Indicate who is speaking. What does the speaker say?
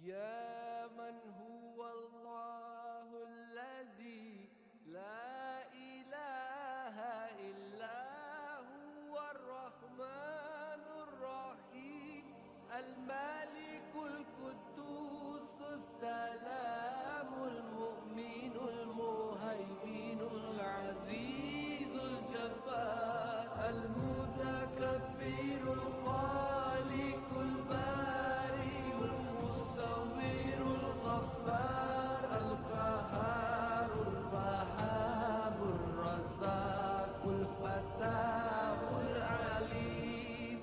Speaker 1: يا من هو الله الذي لا إله إلا هو الرحمن الرحيم الملك القدوس السلام المؤمن المهيمن العزيز الجبار المتكبر الخالق البارئ المصور الغفار القهار الوهاب الرزاق الفتاح العليم